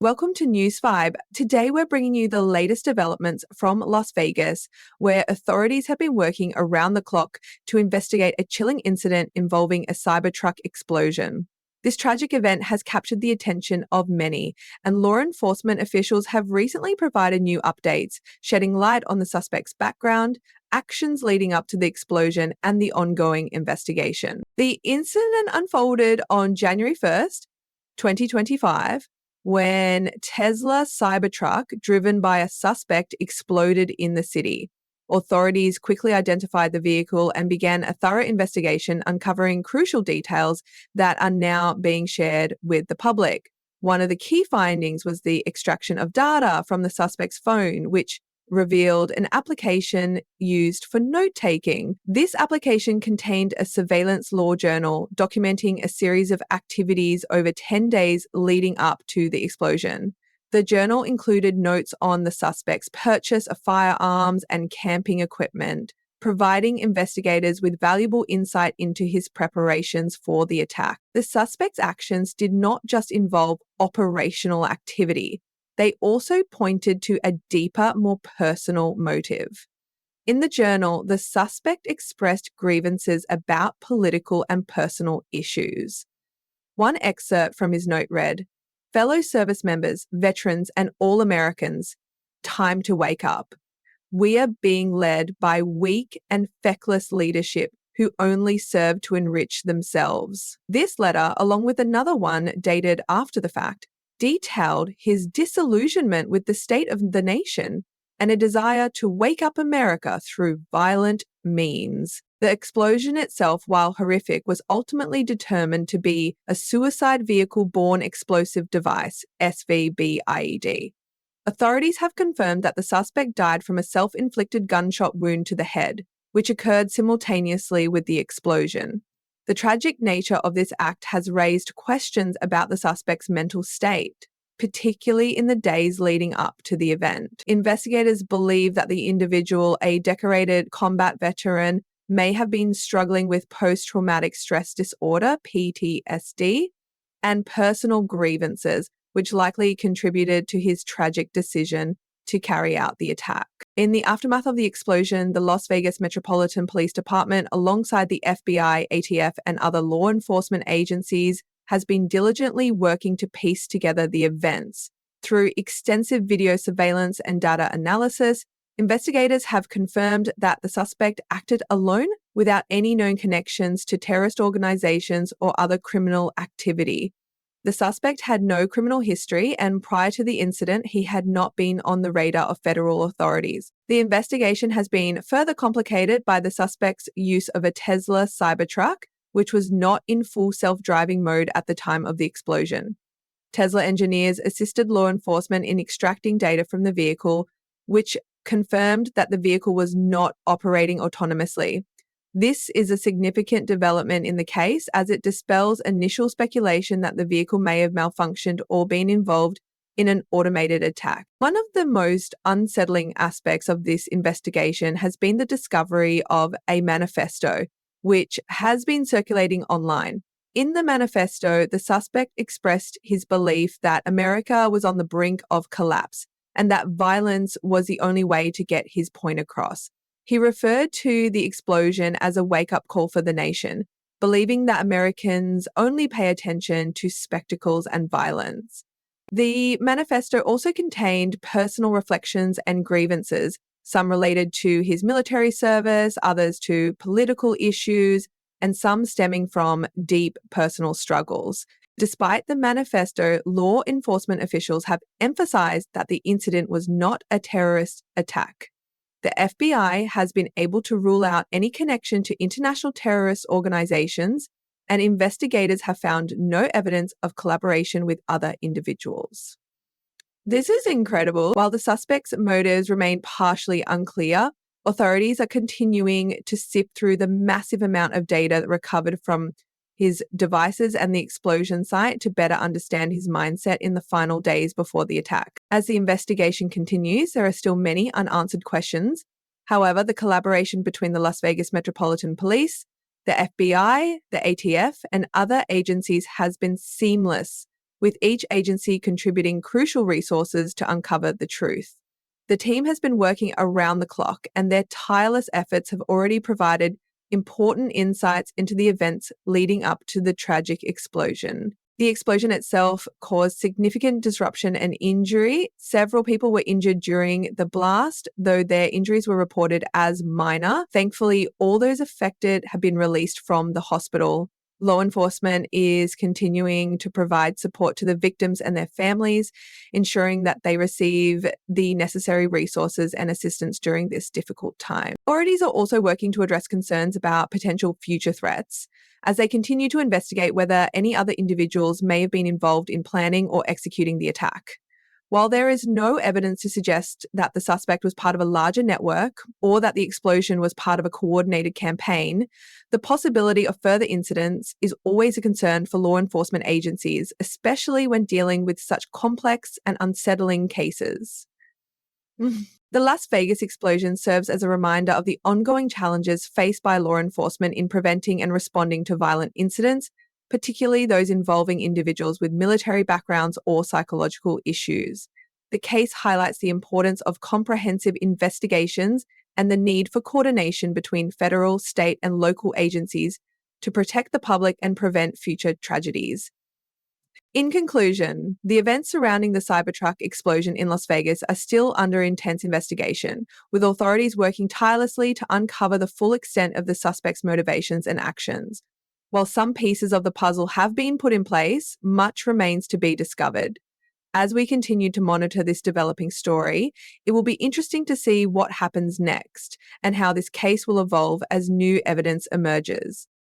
Welcome to News 5. Today we're bringing you the latest developments from Las Vegas, where authorities have been working around the clock to investigate a chilling incident involving a Cybertruck explosion. This tragic event has captured the attention of many, and law enforcement officials have recently provided new updates, shedding light on the suspect's background, actions leading up to the explosion, and the ongoing investigation. The incident unfolded on January 1st, 2025, when Tesla Cybertruck, driven by a suspect, exploded in the city. Authorities quickly identified the vehicle and began a thorough investigation, uncovering crucial details that are now being shared with the public. One of the key findings was the extraction of data from the suspect's phone, which revealed an application used for note-taking. This application contained a surveillance law journal documenting a series of activities over 10 days leading up to the explosion. The journal included notes on the suspect's purchase of firearms and camping equipment, providing investigators with valuable insight into his preparations for the attack. The suspect's actions did not just involve operational activity. They also pointed to a deeper, more personal motive. In the journal, the suspect expressed grievances about political and personal issues. One excerpt from his note read, "Fellow service members, veterans, and all Americans, time to wake up. We are being led by weak and feckless leadership who only serve to enrich themselves." This letter, along with another one dated after the fact, detailed his disillusionment with the state of the nation and a desire to wake up America through violent means. The explosion itself, while horrific, was ultimately determined to be a suicide vehicle-borne explosive device, SVBIED. Authorities have confirmed that the suspect died from a self-inflicted gunshot wound to the head, which occurred simultaneously with the explosion. The tragic nature of this act has raised questions about the suspect's mental state, particularly in the days leading up to the event. Investigators believe that the individual, a decorated combat veteran, may have been struggling with post-traumatic stress disorder, PTSD, and personal grievances, which likely contributed to his tragic decision to carry out the attack. In the aftermath of the explosion, the Las Vegas Metropolitan Police Department, alongside the FBI, ATF, and other law enforcement agencies, has been diligently working to piece together the events. Through extensive video surveillance and data analysis, investigators have confirmed that the suspect acted alone without any known connections to terrorist organizations or other criminal activity. The suspect had no criminal history, and prior to the incident, he had not been on the radar of federal authorities. The investigation has been further complicated by the suspect's use of a Tesla Cybertruck, which was not in full self-driving mode at the time of the explosion. Tesla engineers assisted law enforcement in extracting data from the vehicle, which confirmed that the vehicle was not operating autonomously. This is a significant development in the case, as it dispels initial speculation that the vehicle may have malfunctioned or been involved in an automated attack. One of the most unsettling aspects of this investigation has been the discovery of a manifesto, which has been circulating online. In the manifesto, the suspect expressed his belief that America was on the brink of collapse and that violence was the only way to get his point across. He referred to the explosion as a wake-up call for the nation, believing that Americans only pay attention to spectacles and violence. The manifesto also contained personal reflections and grievances, some related to his military service, others to political issues, and some stemming from deep personal struggles. Despite the manifesto, law enforcement officials have emphasized that the incident was not a terrorist attack. The FBI has been able to rule out any connection to international terrorist organizations, and investigators have found no evidence of collaboration with other individuals. This is incredible. While the suspect's motives remain partially unclear, authorities are continuing to sift through the massive amount of data recovered from his devices and the explosion site to better understand his mindset in the final days before the attack. As the investigation continues, there are still many unanswered questions. However, the collaboration between the Las Vegas Metropolitan Police, the FBI, the ATF, and other agencies has been seamless, with each agency contributing crucial resources to uncover the truth. The team has been working around the clock, and their tireless efforts have already provided important insights into the events leading up to the tragic explosion. The explosion itself caused significant disruption and injury. Several people were injured during the blast, though their injuries were reported as minor. Thankfully, all those affected have been released from the hospital. Law enforcement is continuing to provide support to the victims and their families, ensuring that they receive the necessary resources and assistance during this difficult time. Authorities are also working to address concerns about potential future threats as they continue to investigate whether any other individuals may have been involved in planning or executing the attack. While there is no evidence to suggest that the suspect was part of a larger network or that the explosion was part of a coordinated campaign, the possibility of further incidents is always a concern for law enforcement agencies, especially when dealing with such complex and unsettling cases. The Las Vegas explosion serves as a reminder of the ongoing challenges faced by law enforcement in preventing and responding to violent incidents, particularly those involving individuals with military backgrounds or psychological issues. The case highlights the importance of comprehensive investigations and the need for coordination between federal, state, and local agencies to protect the public and prevent future tragedies. In conclusion, the events surrounding the Cybertruck explosion in Las Vegas are still under intense investigation, with authorities working tirelessly to uncover the full extent of the suspect's motivations and actions. While some pieces of the puzzle have been put in place, much remains to be discovered. As we continue to monitor this developing story, it will be interesting to see what happens next and how this case will evolve as new evidence emerges.